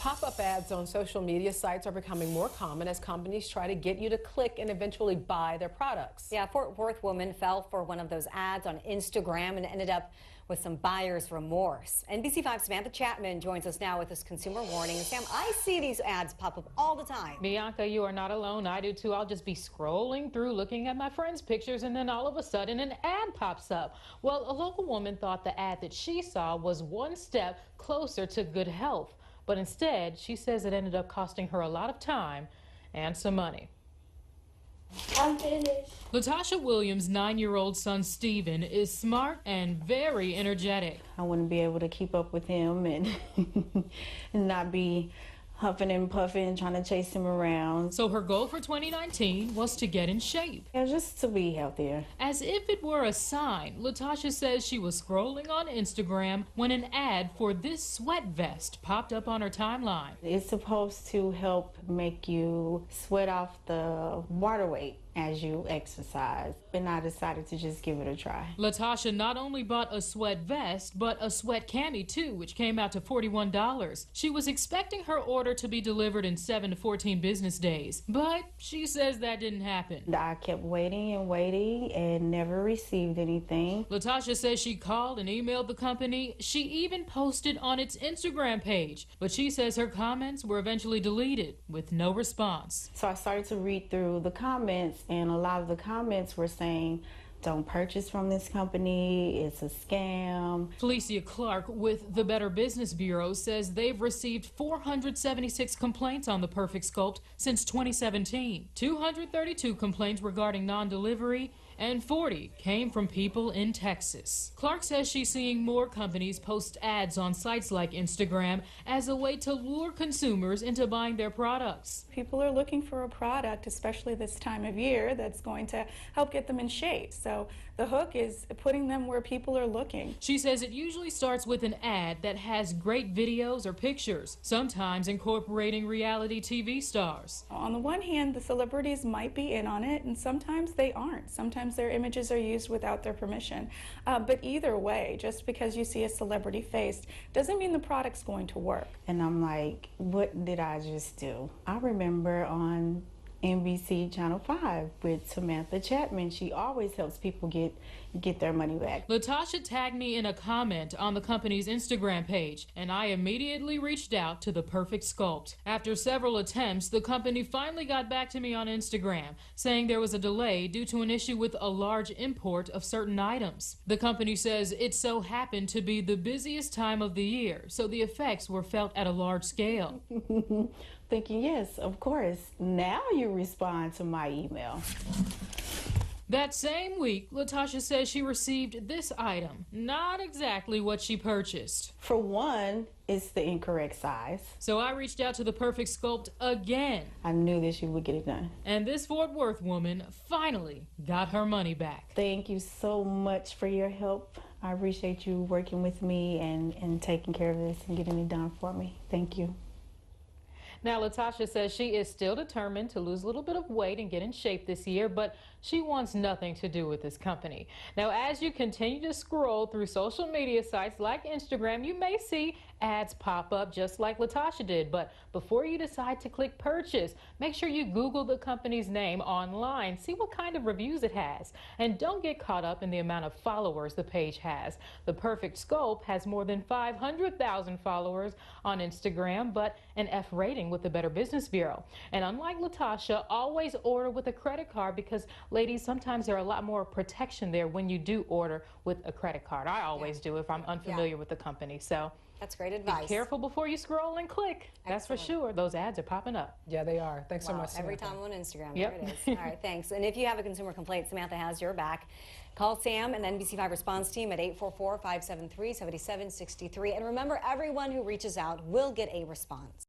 Pop-up ads on social media sites are becoming more common as companies try to get you to click and eventually buy their products. Yeah, a Fort Worth woman fell for one of those ads on Instagram and ended up with some buyer's remorse. NBC5's Samantha Chatman joins us now with this consumer warning. Sam, I see these ads pop up all the time. Bianca, you are not alone. I do too. I'll just be scrolling through looking at my friends' pictures and then all of a sudden an ad pops up. Well, a local woman thought the ad that she saw was one step closer to good health. But instead, she says it ended up costing her a lot of time and some money. I'm finished. Latasha Williams' 9-year-old son, Steven, is smart and very energetic. I wouldn't be able to keep up with him and not be huffing and puffing, trying to chase him around. So her goal for 2019 was to get in shape. Yeah, just to be healthier. As if it were a sign, Latasha says she was scrolling on Instagram when an ad for this sweat vest popped up on her timeline. It's supposed to help make you sweat off the water weight as you exercise, and I decided to just give it a try. Latasha not only bought a sweat vest, but a sweat cami too, which came out to $41. She was expecting her order to be delivered in 7 to 14 business days, but she says that didn't happen. I kept waiting and waiting and never received anything. Latasha says she called and emailed the company. She even posted on its Instagram page, but she says her comments were eventually deleted with no response. So I started to read through the comments, and a lot of the comments were saying, don't purchase from this company, it's a scam. Phylissia Clark with the Better Business Bureau says they've received 476 complaints on the Perfect Sculpt since 2017. 232 complaints regarding non-delivery and 40 came from people in Texas. Clark says she's seeing more companies post ads on sites like Instagram as a way to lure consumers into buying their products. People are looking for a product, especially this time of year, that's going to help get them in shape. So the hook is putting them where people are looking. She says it usually starts with an ad that has great videos or pictures, sometimes incorporating reality TV stars. On the one hand, the celebrities might be in on it, and sometimes they aren't. Sometimes their images are used without their permission. But either way, just because you see a celebrity face doesn't mean the product's going to work. And I'm like, what did I just do? I remember on NBC Channel 5 with Samantha Chatman. She always helps people get their money back. Latasha tagged me in a comment on the company's Instagram page, and I immediately reached out to the Perfect Sculpt. After several attempts, the company finally got back to me on Instagram, saying there was a delay due to an issue with a large import of certain items. The company says it so happened to be the busiest time of the year, so the effects were felt at a large scale. Thinking, yes, of course, now you respond to my email. That same week, Latasha says she received this item, not exactly what she purchased. For one, it's the incorrect size. So I reached out to the Perfect Sculpt again. I knew that she would get it done. And this Fort Worth woman finally got her money back. Thank you so much for your help. I appreciate you working with me and taking care of this and getting it done for me. Thank you. Now, Latasha says she is still determined to lose a little bit of weight and get in shape this year, but she wants nothing to do with this company. Now, as you continue to scroll through social media sites like Instagram, you may see ads pop up just like Latasha did. But before you decide to click purchase, make sure you Google the company's name online, see what kind of reviews it has, and don't get caught up in the amount of followers the page has. The Perfect Sculpt has more than 500,000 followers on Instagram, but an F rating with the Better Business Bureau. And unlike Latasha, always order with a credit card because, ladies, sometimes there are a lot more protection there when you do order with a credit card. I always do if I'm unfamiliar with the company. So that's great advice. Be careful before you scroll and click. Excellent. That's for sure. Those ads are popping up. Yeah, they are. Thanks so much, Samantha. Every time on Instagram. Yep. There it is. All right, thanks. And if you have a consumer complaint, Samantha has your back. Call Sam and the NBC5 response team at 844-573-7763. And remember, everyone who reaches out will get a response.